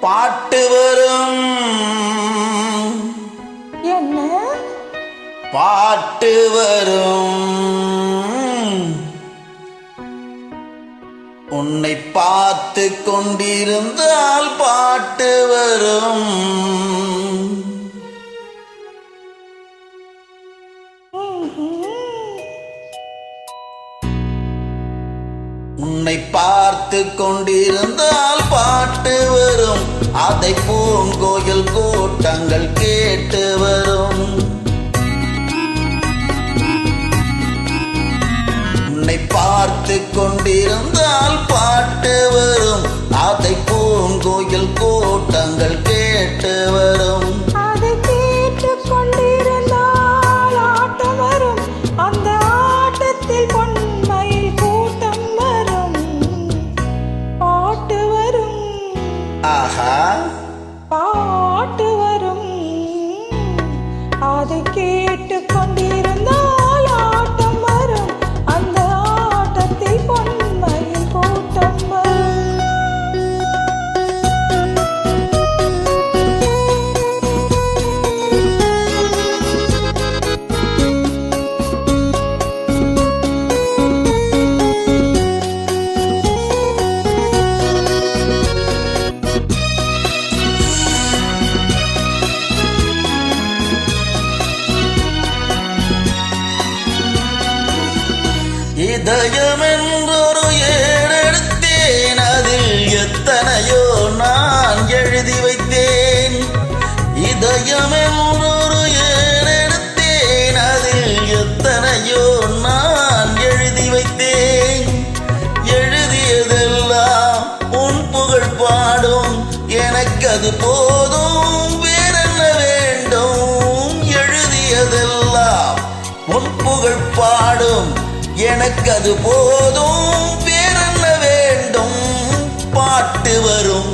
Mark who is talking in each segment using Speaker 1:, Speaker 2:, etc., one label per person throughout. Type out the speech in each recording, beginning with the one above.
Speaker 1: பாட்டு வரும்
Speaker 2: என்ன
Speaker 1: பாட்டு வரும் உன்னை பார்த்து கொண்டிருந்தால் பாட்டு வரும் உன்னை பார்த்து கொண்டிருந்தால் பாட்டு வரும் அதை பூங்கோயில் கூட்டங்கள் கேட்டு வரும் உன்னை பார்த்து கொண்டிருந்தால் பாட்டு வரும் அதை பூங்கோயில் கூட்டங்கள் கேட்டு வரும்
Speaker 2: அதை கேட்டு கொண்டிருந்தால் ஆட்டம் வரும் அந்த ஆட்டத்தில் பொன்மையில் கூட்டம் வரும் பாட்டு வரும்
Speaker 1: ஆஹா
Speaker 2: பாட்டு வரும் அதை கேட்டு கொண்டிருந்தால் ஆட்டம் வரும் அந்த ஆட்டத்தில் பொன்மையில் கூட்டம் வரும்
Speaker 1: இதயம் என்றொரு ஏறெடுத்தேன் அதில் எத்தனையோ நான் எழுதி வைத்தேன் இதயம் என்றொரு ஏறெடுத்தேன் அதில் எத்தனையோ நான் எழுதி வைத்தேன் எழுதியதெல்லாம் உன் புகழ் பாடும் எனக்கு அது போதும் வேறென்ன வேண்டும் எழுதியதெல்லாம் உன் புகழ் பாடும் எனக்கு அது போதும் வேறென்ன வேண்டும் பாட்டு வரும்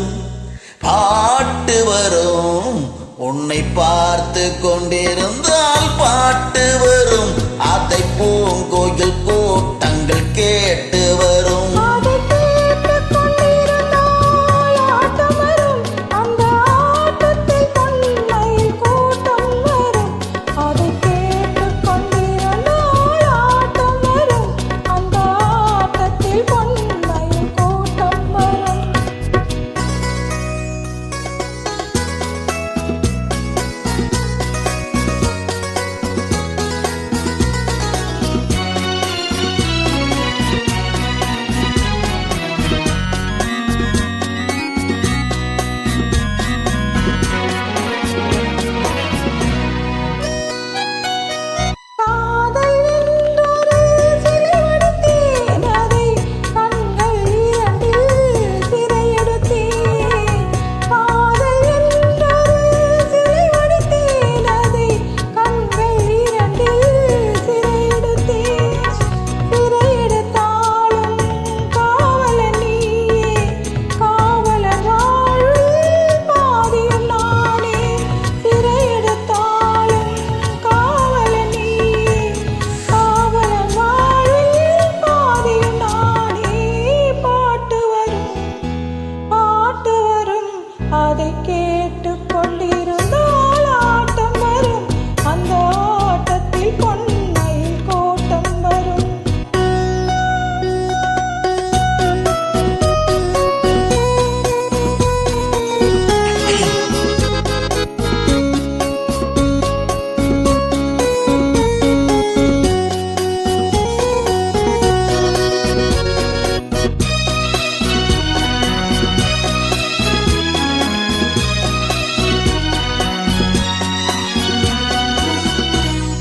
Speaker 1: பாட்டு வரும் உன்னை பார்த்து கொண்டிருந்தால் பாட்டு வரும் அதை பூங்கோயில் கூட்டங்கள் கேட்டு வரும் அதை கேட்டு கொண்டிருந்தால் ஆட்டம் வரும் அந்த ஆட்டத்தில் பொன்மையில் கூட்டம் வரும்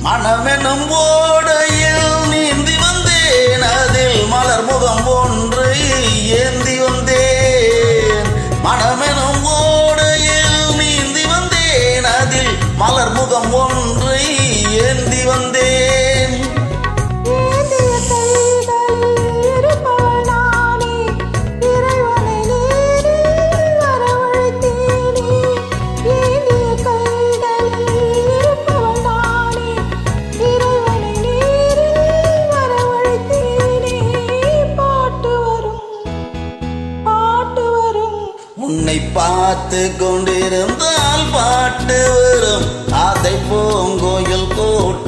Speaker 1: மனமெனும் ஓடையில் நீந்தி வந்தேன் அதில் மலர் முகம் ஒன்றை ஏந்தி வந்தேன் மனமெனும் ஓடையில் நீந்தி வந்தேன் அதில் மலர் முகம் ஒன்றை ஏந்தி வந்தேன்
Speaker 2: இறைவனை
Speaker 1: உன்னை பார்த்து கொண்டிருந்தால் பாட்டு வரும் அதை பூங்கோயில் கூட்டம்